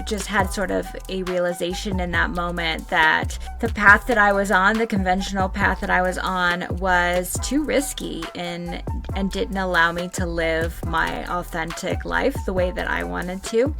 just had sort of a realization in that moment that the path that I was on, the conventional path that I was on, was too risky and didn't allow me to live my authentic life the way that I wanted to.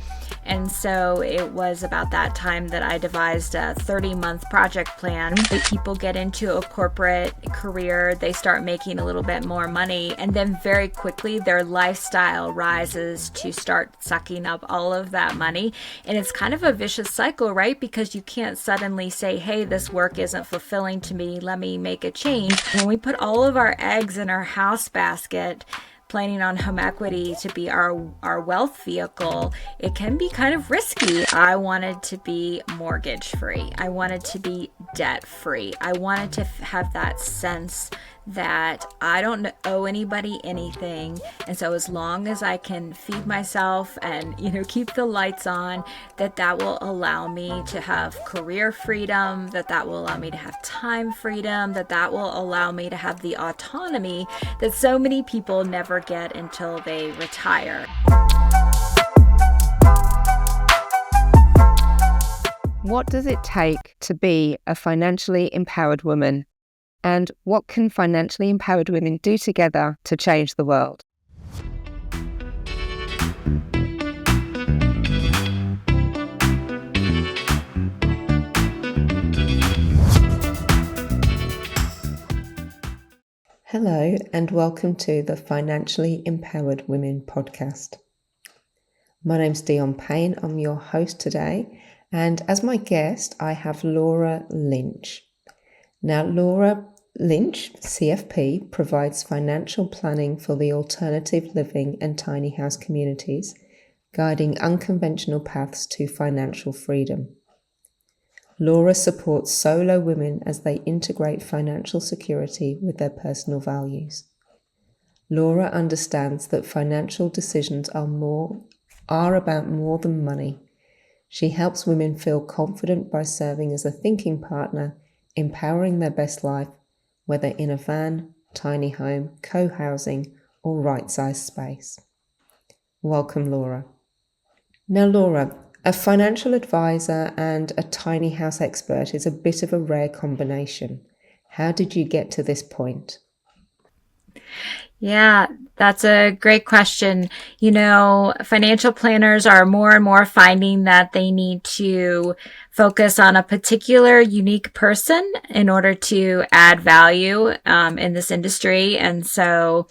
And so it was about that time that I devised a 30-month project plan. People get into a corporate career, they start making a little bit more money, and then very quickly their lifestyle rises to start sucking up all of that money. And it's kind of a vicious cycle, right? Because you can't suddenly say, hey, this work isn't fulfilling to me, let me make a change. When we put all of our eggs in our house basket, planning on home equity to be our wealth vehicle, it can be kind of risky. I wanted to be mortgage free. I wanted to be debt free. I wanted to have that sense that I don't owe anybody anything. And so as long as I can feed myself and, keep the lights on, that will allow me to have career freedom, that will allow me to have time freedom, that will allow me to have the autonomy that so many people never get until they retire. What does it take to be a financially empowered woman? And what can financially empowered women do together to change the world? Hello, and welcome to the Financially Empowered Women podcast. My name's Dion Payne. I'm your host today. And as my guest, I have Laura Lynch. Now, Laura Lynch, CFP, provides financial planning for the alternative living and tiny house communities, guiding unconventional paths to financial freedom. Laura supports solo women as they integrate financial security with their personal values. Laura understands that financial decisions are about more than money. She helps women feel confident by serving as a thinking partner, empowering their best life, whether in a van, tiny home, co-housing, or right-sized space. Welcome, Laura. Now, Laura, a financial advisor and a tiny house expert is a bit of a rare combination. How did you get to this point? Yeah, that's a great question. Financial planners are more and more finding that they need to focus on a particular unique person in order to add value in this industry. And so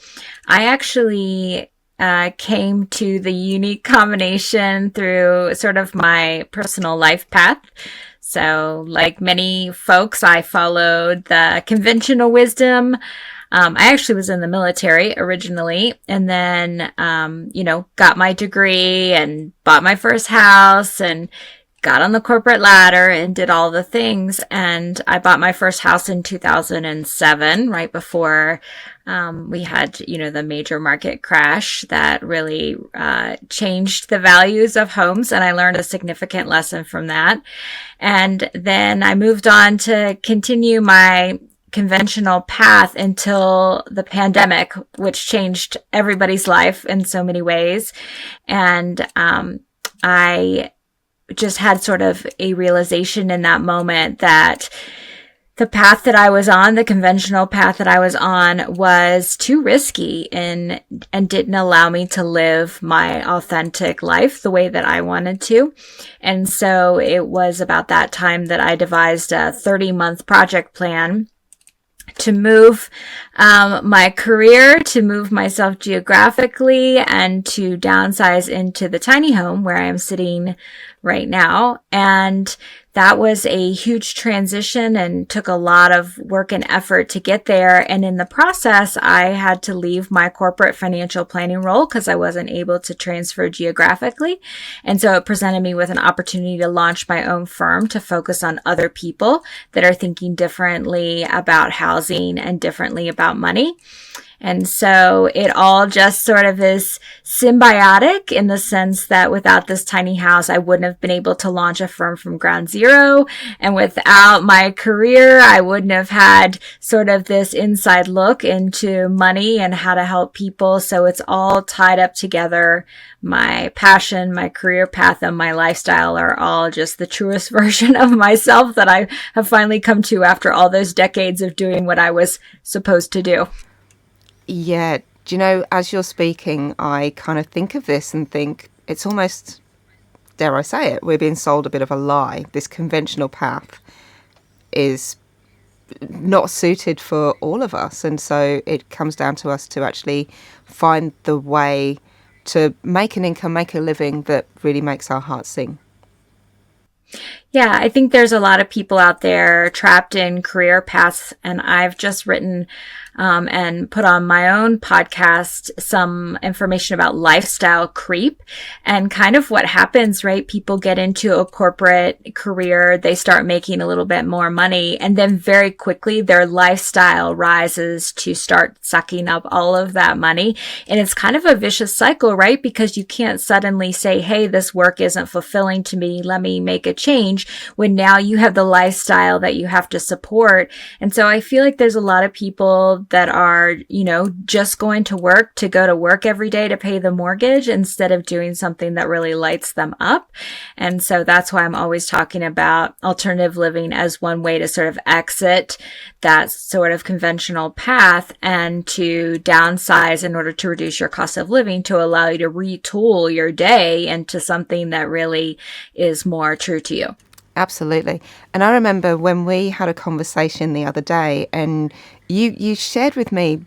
I actually came to the unique combination through sort of my personal life path. So like many folks, I followed the conventional wisdom. I actually was in the military originally, and then, got my degree and bought my first house and got on the corporate ladder and did all the things. And I bought my first house in 2007, right before we had, the major market crash that really changed the values of homes. And I learned a significant lesson from that. And then I moved on to continue my conventional path until the pandemic, which changed everybody's life in so many ways. And I just had sort of a realization in that moment that the path that I was on, the conventional path that I was on, was too risky and didn't allow me to live my authentic life the way that I wanted to. And so it was about that time that I devised a 30-month project plan to move my career, to move myself geographically, and to downsize into the tiny home where I am sitting right now. And that was a huge transition and took a lot of work and effort to get there. And in the process, I had to leave my corporate financial planning role because I wasn't able to transfer geographically. And so it presented me with an opportunity to launch my own firm to focus on other people that are thinking differently about housing and differently about money. And so it all just sort of is symbiotic in the sense that without this tiny house, I wouldn't have been able to launch a firm from ground zero. And without my career, I wouldn't have had sort of this inside look into money and how to help people. So it's all tied up together. My passion, my career path, and my lifestyle are all just the truest version of myself that I have finally come to after all those decades of doing what I was supposed to do. Yeah. Do you know, as you're speaking, I kind of think of this and think it's almost, dare I say it, we're being sold a bit of a lie. This conventional path is not suited for all of us. And so it comes down to us to actually find the way to make an income, make a living that really makes our hearts sing. Yeah, I think there's a lot of people out there trapped in career paths, and I've just written and put on my own podcast some information about lifestyle creep and kind of what happens, right? People get into a corporate career, they start making a little bit more money, and then very quickly their lifestyle rises to start sucking up all of that money. And it's kind of a vicious cycle, right? Because you can't suddenly say, hey, this work isn't fulfilling to me, let me make a change, when now you have the lifestyle that you have to support. And so I feel like there's a lot of people that are, just going to work to go to work every day to pay the mortgage instead of doing something that really lights them up. And so that's why I'm always talking about alternative living as one way to sort of exit that sort of conventional path and to downsize in order to reduce your cost of living, to allow you to retool your day into something that really is more true to you. Absolutely. And I remember when we had a conversation the other day and you shared with me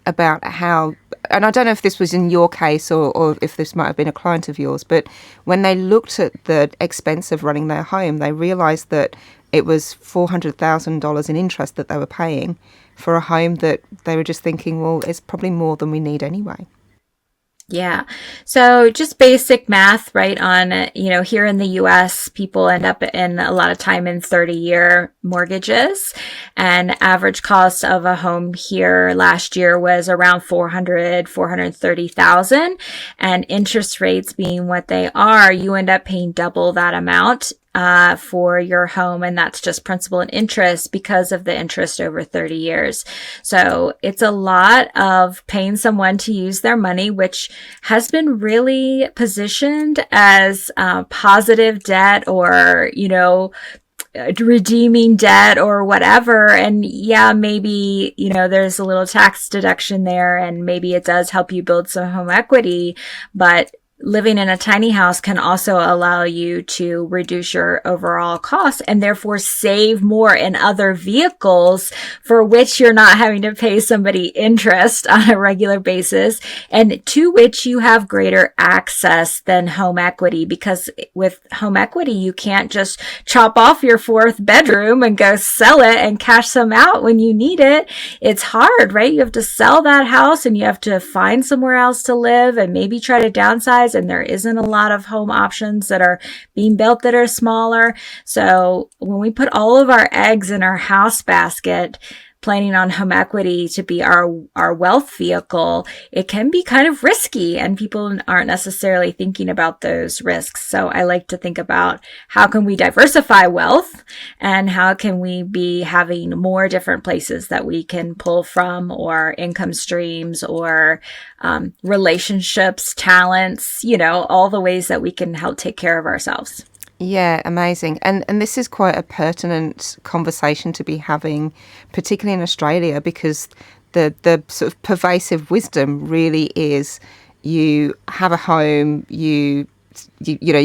about how, and I don't know if this was in your case or if this might have been a client of yours, but when they looked at the expense of running their home, they realised that it was $400,000 in interest that they were paying for a home that they were just thinking, well, it's probably more than we need anyway. Yeah. So just basic math, right? On, here in the US, people end up in a lot of time in 30-year mortgages, and average cost of a home here last year was around 430,000, and interest rates being what they are, you end up paying double that amount for your home. And that's just principal and interest because of the interest over 30 years. So it's a lot of paying someone to use their money, which has been really positioned as positive debt or, redeeming debt or whatever. And yeah, maybe, there's a little tax deduction there and maybe it does help you build some home equity, but living in a tiny house can also allow you to reduce your overall costs and therefore save more in other vehicles for which you're not having to pay somebody interest on a regular basis, and to which you have greater access than home equity. Because with home equity, you can't just chop off your fourth bedroom and go sell it and cash some out when you need it. It's hard, right? You have to sell that house and you have to find somewhere else to live and maybe try to downsize. And there isn't a lot of home options that are being built that are smaller. So when we put all of our eggs in our house basket, planning on home equity to be our wealth vehicle, it can be kind of risky and people aren't necessarily thinking about those risks. So I like to think about how can we diversify wealth and how can we be having more different places that we can pull from, or income streams, or relationships, talents, all the ways that we can help take care of ourselves. Yeah, amazing. And this is quite a pertinent conversation to be having, particularly in Australia, because the sort of pervasive wisdom really is you have a home, you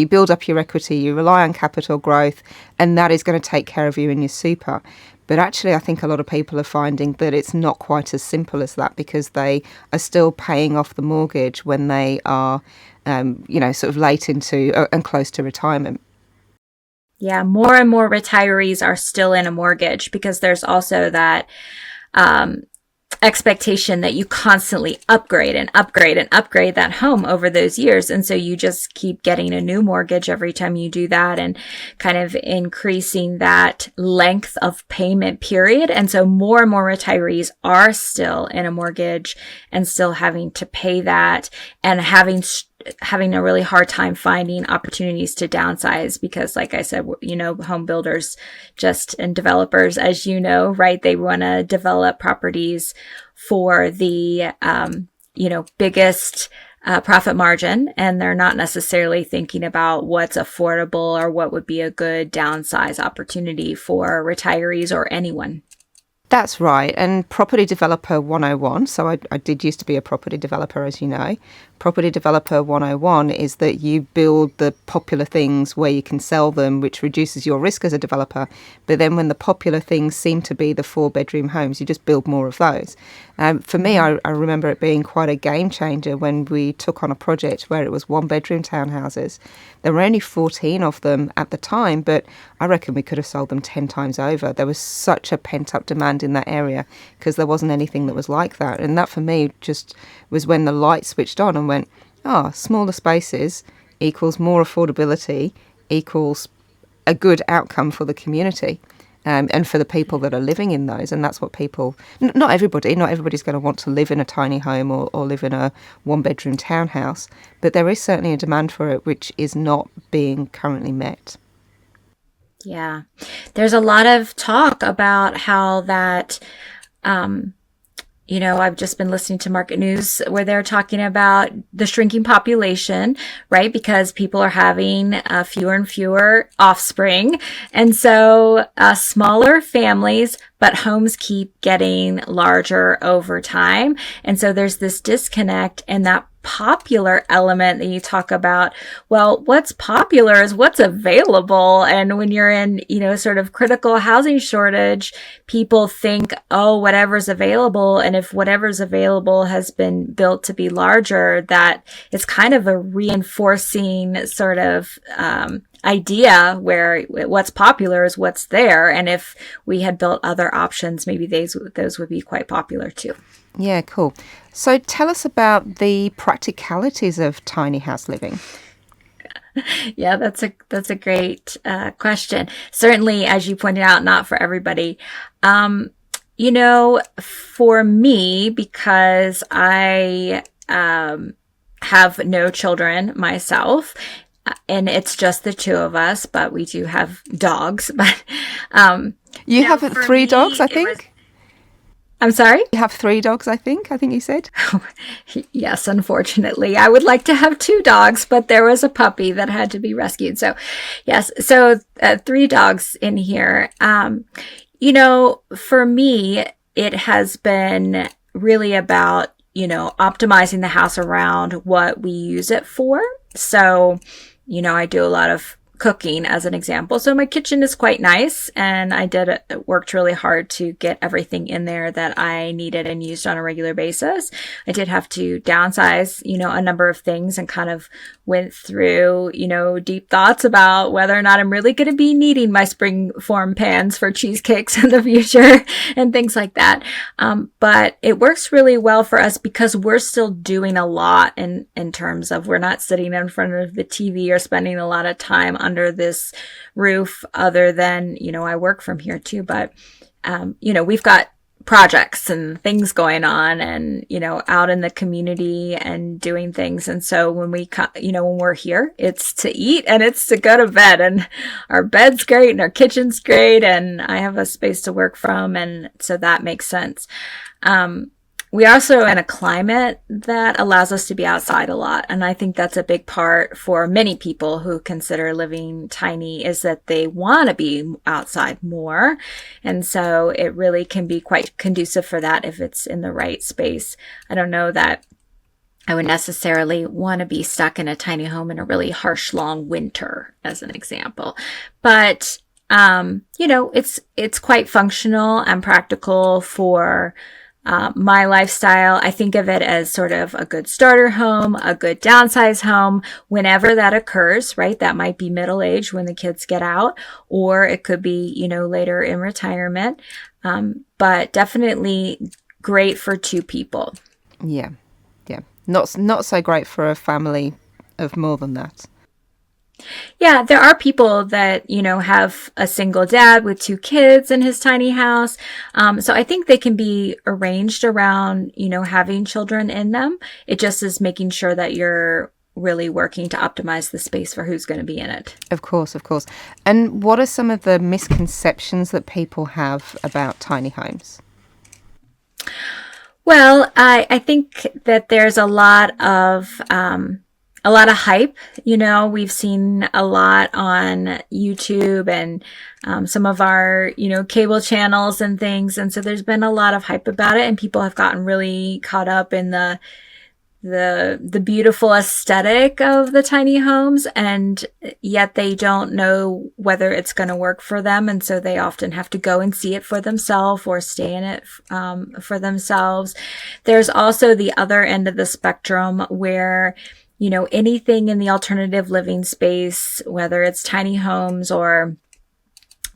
build up your equity, you rely on capital growth, and that is going to take care of you in your super. But actually, I think a lot of people are finding that it's not quite as simple as that, because they are still paying off the mortgage when they are, sort of late into and close to retirement. Yeah, more and more retirees are still in a mortgage because there's also that expectation that you constantly upgrade and upgrade and upgrade that home over those years. And so you just keep getting a new mortgage every time you do that, and kind of increasing that length of payment period. And so more and more retirees are still in a mortgage and still having to pay that, and having a really hard time finding opportunities to downsize, because like I said, home builders and developers, as you know, right, they want to develop properties for the, biggest profit margin, and they're not necessarily thinking about what's affordable or what would be a good downsize opportunity for retirees or anyone. That's right. And Property Developer 101, so I did used to be a property developer, as you know. Property Developer 101 is that you build the popular things where you can sell them, which reduces your risk as a developer. But then when the popular things seem to be the 4-bedroom homes, you just build more of those. For me, I remember it being quite a game changer when we took on a project where it was 1-bedroom townhouses. There were only 14 of them at the time, but I reckon we could have sold them 10 times over. There was such a pent-up demand in that area because there wasn't anything that was like that. And that for me just was when the light switched on and went, smaller spaces equals more affordability, equals a good outcome for the community. And for the people that are living in those. And that's what people, not everybody's going to want to live in a tiny home or live in a 1-bedroom townhouse, but there is certainly a demand for it, which is not being currently met. Yeah. There's a lot of talk about how that, I've just been listening to Market News where they're talking about the shrinking population, right? Because people are having fewer and fewer offspring. And so smaller families, but homes keep getting larger over time. And so there's this disconnect, and that popular element that you talk about. Well, what's popular is what's available. And when you're in, sort of critical housing shortage, people think, whatever's available. And if whatever's available has been built to be larger, that it's kind of a reinforcing sort of, idea where what's popular is what's there. And if we had built other options, maybe those would be quite popular too. Yeah, cool. So tell us about the practicalities of tiny house living. Yeah, that's a great question. Certainly, as you pointed out, not for everybody. For me, because I have no children myself, and it's just the two of us, but we do have dogs. But you have 3 dogs, I think? I'm sorry? You have 3 dogs, I think you said? Yes, unfortunately. I would like to have 2 dogs, but there was a puppy that had to be rescued. So, yes. So 3 dogs in here. For me, it has been really about, optimizing the house around what we use it for. So, I do a lot of cooking as an example. So my kitchen is quite nice, and I worked really hard to get everything in there that I needed and used on a regular basis. I did have to downsize, a number of things, and kind of went through, deep thoughts about whether or not I'm really going to be needing my spring form pans for cheesecakes in the future and things like that. But it works really well for us because we're still doing a lot in terms of we're not sitting in front of the TV or spending a lot of time under this roof, other than, I work from here too, but, we've got projects and things going on, and, out in the community and doing things. And so when when we're here, it's to eat and it's to go to bed, and our bed's great and our kitchen's great, and I have a space to work from. And so that makes sense. We are also in a climate that allows us to be outside a lot. And I think that's a big part for many people who consider living tiny, is that they want to be outside more. And so it really can be quite conducive for that if it's in the right space. I don't know that I would necessarily want to be stuck in a tiny home in a really harsh, long winter, as an example. But, it's quite functional and practical for my lifestyle. I think of it as sort of a good starter home, a good downsize home, whenever that occurs, right? That might be middle age when the kids get out, or it could be, later in retirement. But definitely great for two people. Yeah. Yeah. Not so great for a family of more than that. Yeah, there are people that, have a single dad with two kids in his tiny house. So I think they can be arranged around, having children in them. It just is making sure that you're really working to optimize the space for who's going to be in it. Of course, of course. And what are some of the misconceptions that people have about tiny homes? Well, I think that there's a lot of hype. We've seen a lot on YouTube and some of our, cable channels and things. And so there's been a lot of hype about it, and people have gotten really caught up in the beautiful aesthetic of the tiny homes, and yet they don't know whether it's going to work for them. And so they often have to go and see it for themselves or stay in it for themselves. There's also the other end of the spectrum where, anything in the alternative living space, whether it's tiny homes or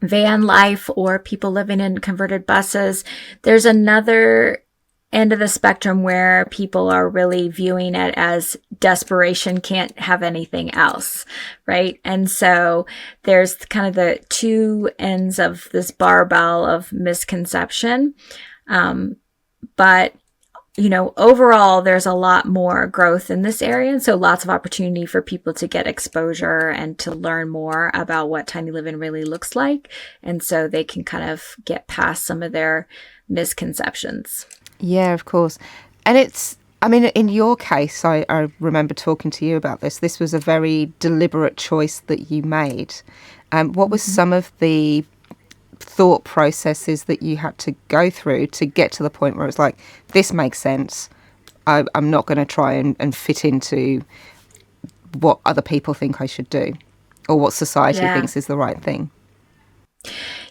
van life or people living in converted buses, there's another end of the spectrum where people are really viewing it as desperation can't have anything else, right? And so there's kind of the two ends of this barbell of misconception. But overall, there's a lot more growth in this area. And so lots of opportunity for people to get exposure and to learn more about what tiny living really looks like. And so they can kind of get past some of their misconceptions. Yeah, of course. And in your case, I remember talking to you about this. This was a very deliberate choice that you made. What was some of the thought processes that you had to go through to get to the point where it's like, this makes sense. I'm not going to try and fit into what other people think I should do or what society thinks is the right thing?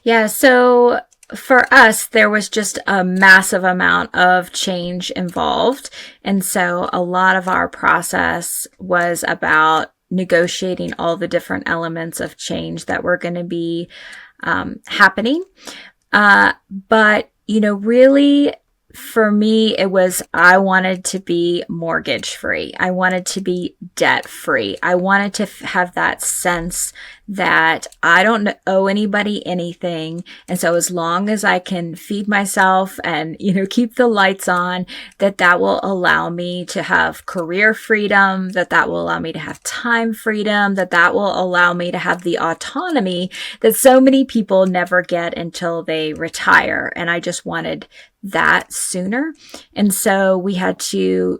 Yeah, so for us, there was just a massive amount of change involved. And so a lot of our process was about negotiating all the different elements of change that were going to be happening. But, really, for me, it was, I wanted to be mortgage free. I wanted to be debt free. I wanted to have that sense that I don't owe anybody anything. And so as long as I can feed myself and, keep the lights on, that will allow me to have career freedom, that will allow me to have time freedom, that will allow me to have the autonomy that so many people never get until they retire. And I just wanted that sooner. And so we had to,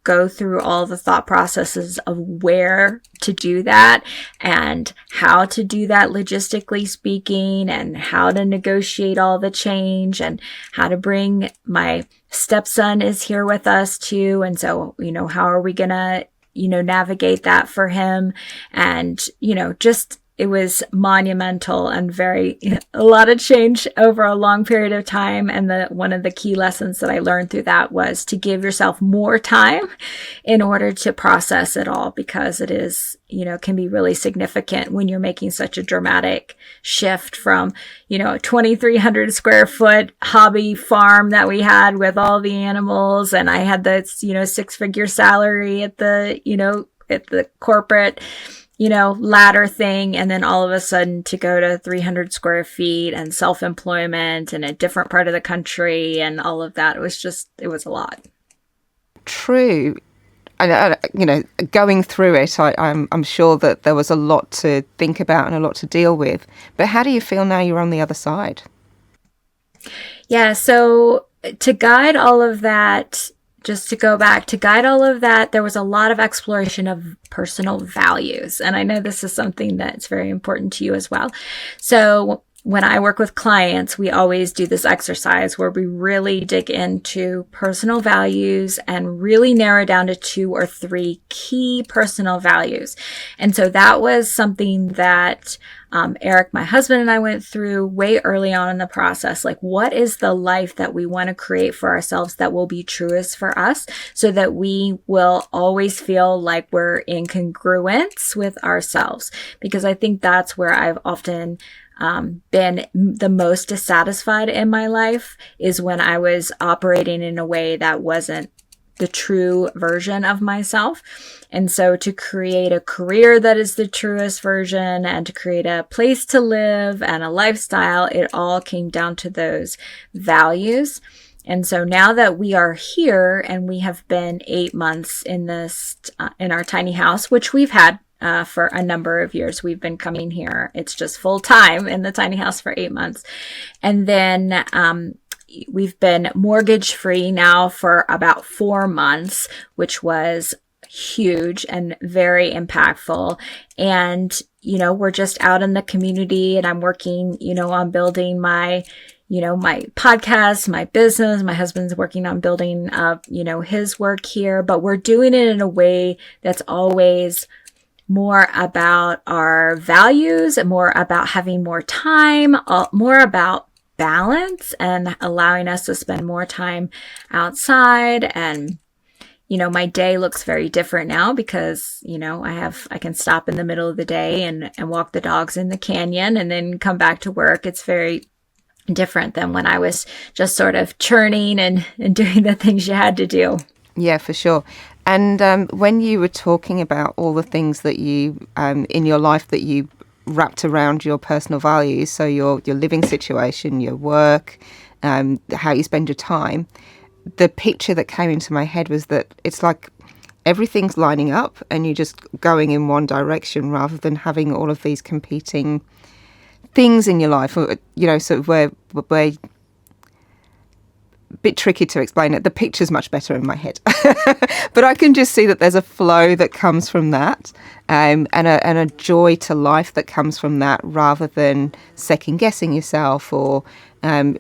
go through all the thought processes of where to do that and how to do that logistically speaking, and how to negotiate all the change, and how to bring my stepson is here with us too. And so, how are we going to, navigate that for him? And, just it was monumental and a lot of change over a long period of time. And one of the key lessons that I learned through that was to give yourself more time in order to process it all, because it is, can be really significant when you're making such a dramatic shift from, a 2,300 square foot hobby farm that we had with all the animals. And I had the, 6-figure salary at the corporate ladder thing. And then all of a sudden to go to 300 square feet and self-employment in a different part of the country and all of that. It was a lot. True. And, going through it, I'm sure that there was a lot to think about and a lot to deal with. But how do you feel now you're on the other side? Yeah. So to guide all of that, just to go back, to guide all of that, there was a lot of exploration of personal values. And I know this is something that's very important to you as well. So when I work with clients, we always do this exercise where we really dig into personal values and really narrow down to 2 or 3 key personal values. And so that was something that Eric, my husband, and I went through way early on in the process. Like, what is the life that we want to create for ourselves that will be truest for us, so that we will always feel like we're in congruence with ourselves? Because I think that's where I've often been the most dissatisfied in my life, is when I was operating in a way that wasn't the true version of myself. And so to create a career that is the truest version, and to create a place to live and a lifestyle, it all came down to those values. And so now that we are here, and we have been 8 months in this, in our tiny house, which we've had for a number of years. We've been coming here. It's just full time in the tiny house for 8 months. And then, we've been mortgage free now for about 4 months, which was huge and very impactful. And, we're just out in the community, and I'm working, on building my podcast, my business. My husband's working on building up, his work here, but we're doing it in a way that's always more about our values, and more about having more time, more about balance, and allowing us to spend more time outside. And, my day looks very different now because, I can stop in the middle of the day and walk the dogs in the canyon and then come back to work. It's very different than when I was just sort of churning and doing the things you had to do. Yeah, for sure. And when you were talking about all the things that you, in your life, that you wrapped around your personal values, so your living situation, your work, how you spend your time, the picture that came into my head was that it's like everything's lining up and you're just going in one direction, rather than having all of these competing things in your life, sort of where bit tricky to explain it. The picture's much better in my head, but I can just see that there's a flow that comes from that, and a joy to life that comes from that, rather than second guessing yourself, or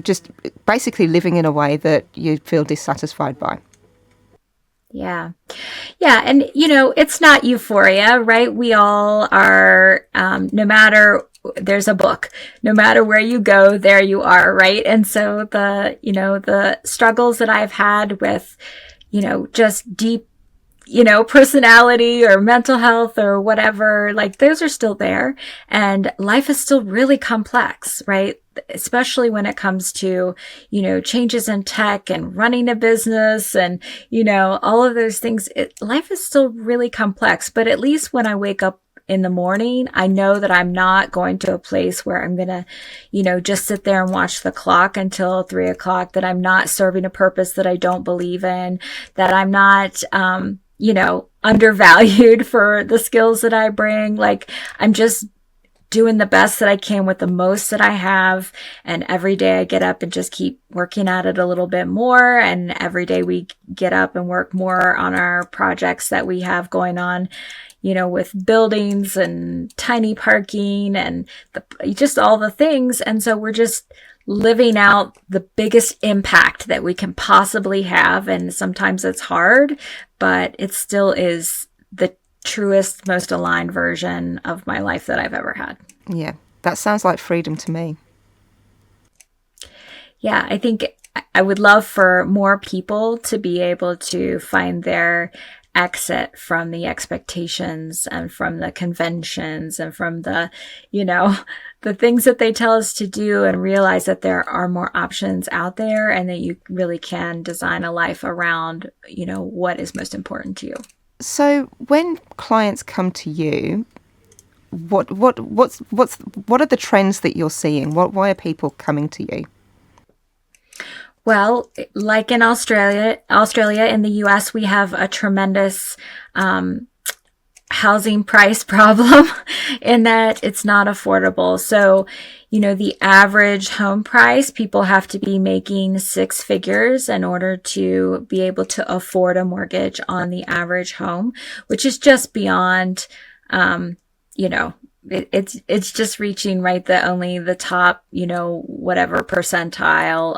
just basically living in a way that you feel dissatisfied by. Yeah. Yeah. And, it's not euphoria, right? We all are, no matter, there's a book, no matter where you go, there you are, right? And so the struggles that I've had with, just deep, personality or mental health or whatever, like those are still there. And life is still really complex, right? Especially when it comes to, changes in tech and running a business and, all of those things. Life is still really complex, but at least when I wake up in the morning, I know that I'm not going to a place where I'm going to, just sit there and watch the clock until 3:00, that I'm not serving a purpose that I don't believe in, that I'm not, undervalued for the skills that I bring. Like, I'm just doing the best that I can with the most that I have. And every day I get up and just keep working at it a little bit more. And every day we get up and work more on our projects that we have going on, with buildings and tiny parking and just all the things. And so we're just living out the biggest impact that we can possibly have. And sometimes it's hard, but it still is the truest, most aligned version of my life that I've ever had. Yeah, that sounds like freedom to me. Yeah, I think I would love for more people to be able to find their exit from the expectations and from the conventions and from the, the things that they tell us to do, and realize that there are more options out there, and that you really can design a life around, what is most important to you. So when clients come to you, what are the trends that you're seeing? Why are people coming to you? Well, like in Australia, in the US, we have a tremendous housing price problem in that it's not affordable. So, the average home price, people have to be making 6 figures in order to be able to afford a mortgage on the average home, which is just beyond, it's just reaching only the top, whatever percentile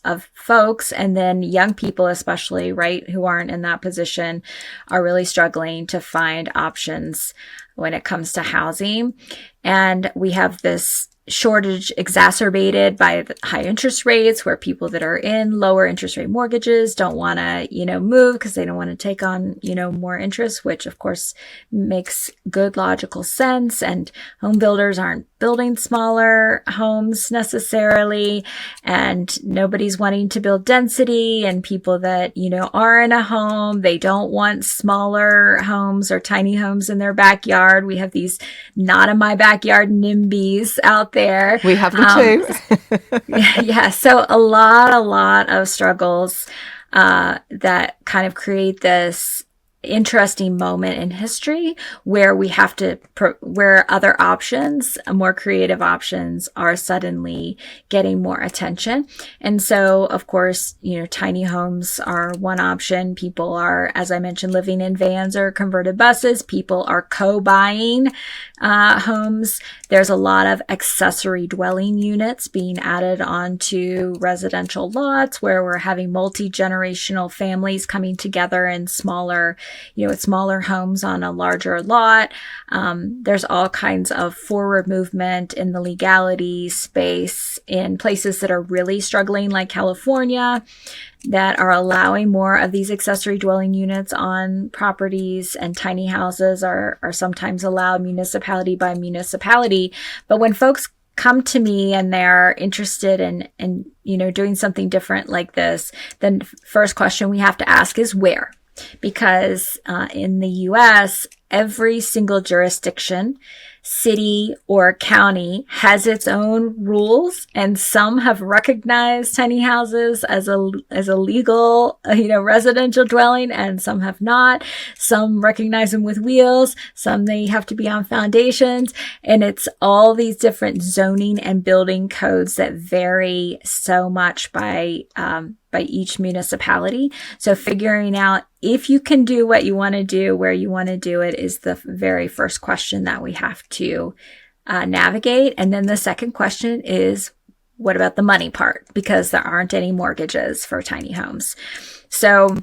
of folks. And then young people, especially, right, who aren't in that position, are really struggling to find options when it comes to housing. And we have this shortage exacerbated by the high interest rates, where people that are in lower interest rate mortgages don't want to, move because they don't want to take on, more interest, which of course makes good logical sense. And home builders aren't building smaller homes necessarily, and nobody's wanting to build density. And people that, are in a home, they don't want smaller homes or tiny homes in their backyard. We have these not in my backyard NIMBYs out there. We have them too. Yeah. So a lot of struggles that kind of create this interesting moment in history where we have to, where other options, more creative options, are suddenly getting more attention. And so, of course, tiny homes are one option. People are, as I mentioned, living in vans or converted buses. People are co-buying homes. There's a lot of accessory dwelling units being added onto residential lots, where we're having multi-generational families coming together in smaller homes on a larger lot. There's all kinds of forward movement in the legality space in places that are really struggling, like California, that are allowing more of these accessory dwelling units on properties, and tiny houses are sometimes allowed municipality by municipality. But when folks come to me and they're interested in doing something different like this, then first question we have to ask is where. Because in the US, every single jurisdiction, city or county has its own rules, and some have recognized tiny houses as a legal, residential dwelling, and some have not. Some recognize them with wheels, some they have to be on foundations, and it's all these different zoning and building codes that vary so much by each municipality. So figuring out if you can do what you want to do, where you want to do it, is the very first question that we have to navigate. And then the second question is, what about the money part? Because there aren't any mortgages for tiny homes. So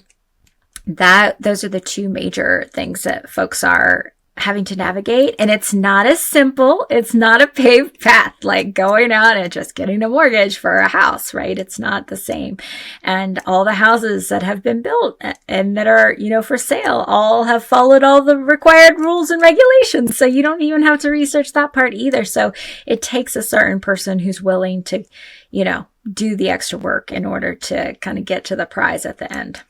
those are the two major things that folks are having to navigate. And it's not as simple. It's not a paved path, like going out and just getting a mortgage for a house, right? It's not the same. And all the houses that have been built and that are, for sale, all have followed all the required rules and regulations. So you don't even have to research that part either. So it takes a certain person who's willing to, do the extra work in order to kind of get to the prize at the end.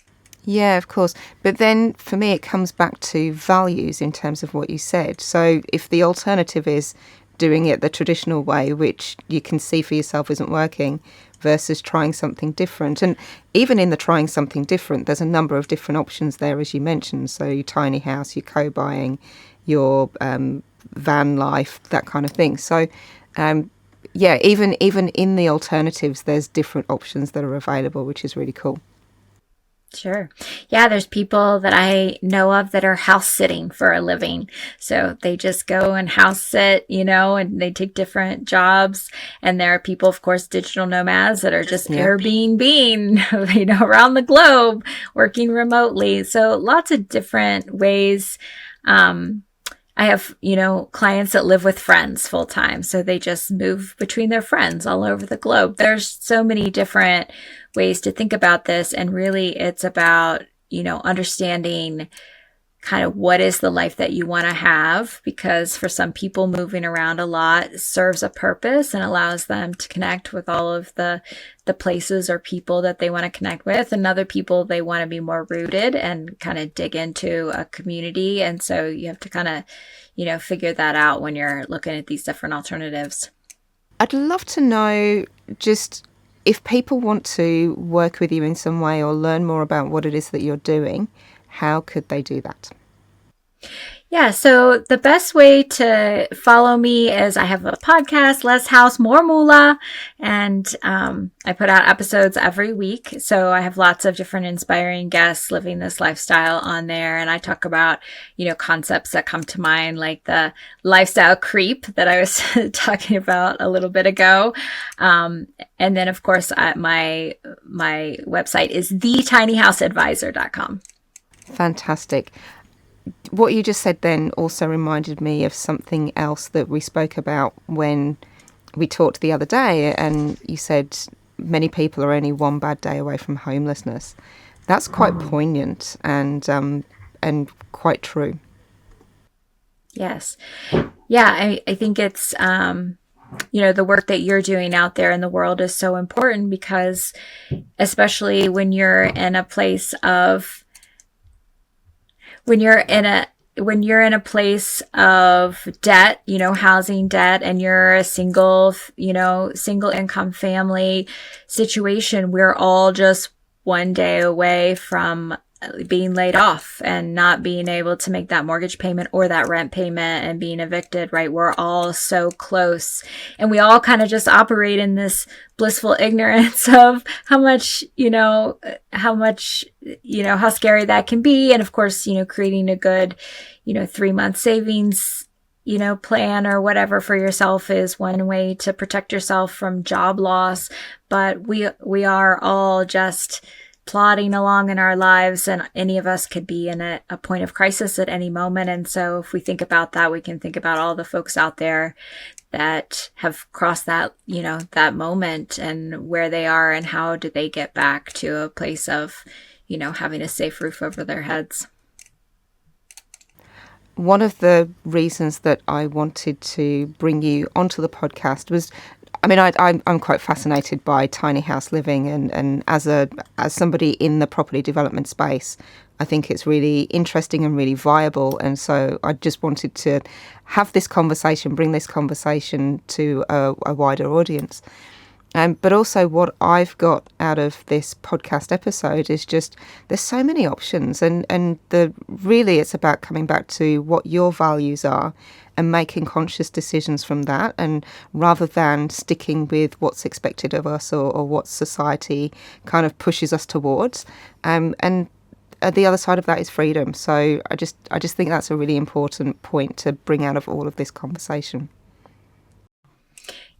Yeah, of course. But then for me, it comes back to values in terms of what you said. So if the alternative is doing it the traditional way, which you can see for yourself isn't working, versus trying something different. And even in the trying something different, there's a number of different options there, as you mentioned. So your tiny house, your co-buying, your van life, that kind of thing. So even in the alternatives, there's different options that are available, which is really cool. Sure. Yeah, there's people that I know of that are house sitting for a living. So they just go and house sit, and they take different jobs. And there are people, of course, digital nomads that are just Airbnb, around the globe, working remotely. So lots of different ways. I have, clients that live with friends full time. So they just move between their friends all over the globe. There's so many different ways to think about this. And really it's about, understanding kind of what is the life that you want to have, because for some people moving around a lot serves a purpose and allows them to connect with all of the places or people that they want to connect with, and other people, they want to be more rooted and kind of dig into a community. And so you have to kind of, figure that out when you're looking at these different alternatives. I'd love to know, just if people want to work with you in some way or learn more about what it is that you're doing, how could they do that? Yeah, so the best way to follow me is I have a podcast, Less House, More Moolah, and I put out episodes every week. So I have lots of different inspiring guests living this lifestyle on there. And I talk about, concepts that come to mind, like the lifestyle creep that I was talking about a little bit ago. And then, of course, my website is thetinyhouseadvisor.com. Fantastic. what you just said then also reminded me of something else that we spoke about when we talked the other day, and you said many people are only one bad day away from homelessness. That's quite poignant and quite true. Yes. Yeah, I think it's, the work that you're doing out there in the world is so important because especially when you're in a place of, when you're in a place of debt, housing debt, and you're a single income family situation, we're all just one day away from being laid off and not being able to make that mortgage payment or that rent payment and being evicted, right? We're all so close, and we all kind of just operate in this blissful ignorance of how scary that can be. And of course, creating a good, 3-month savings, plan or whatever for yourself is one way to protect yourself from job loss. But we are all just plodding along in our lives, and any of us could be in a point of crisis at any moment. And so if we think about that, we can think about all the folks out there that have crossed that, that moment and where they are and how do they get back to a place of, having a safe roof over their heads. One of the reasons that I wanted to bring you onto the podcast was, I'm quite fascinated by tiny house living, and as somebody in the property development space, I think it's really interesting and really viable. And so I just wanted to have this conversation, bring this conversation to a wider audience. But also what I've got out of this podcast episode is just there's so many options, and really it's about coming back to what your values are and making conscious decisions from that, and rather than sticking with what's expected of us or what society kind of pushes us towards. And the other side of that is freedom. So I just think that's a really important point to bring out of all of this conversation.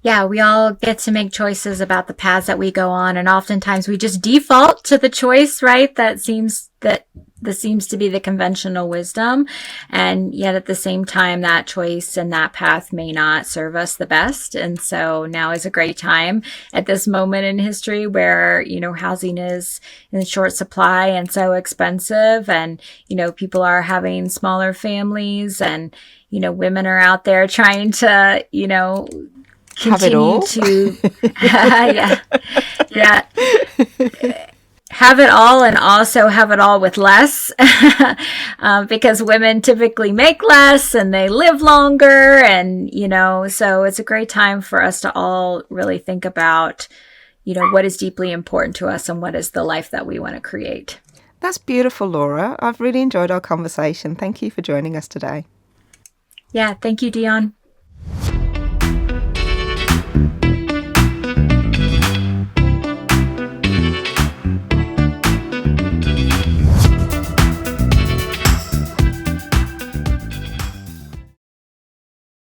Yeah, we all get to make choices about the paths that we go on, and oftentimes we just default to the choice, right? That seems to be the conventional wisdom. And yet at the same time, that choice and that path may not serve us the best. And so now is a great time at this moment in history where, housing is in short supply and so expensive, and, people are having smaller families, and, women are out there trying to, have it all. Have it all, and also have it all with less, because women typically make less and they live longer. And, so it's a great time for us to all really think about, what is deeply important to us and what is the life that we want to create. That's beautiful, Laura. I've really enjoyed our conversation. Thank you for joining us today. Yeah, thank you, Dion.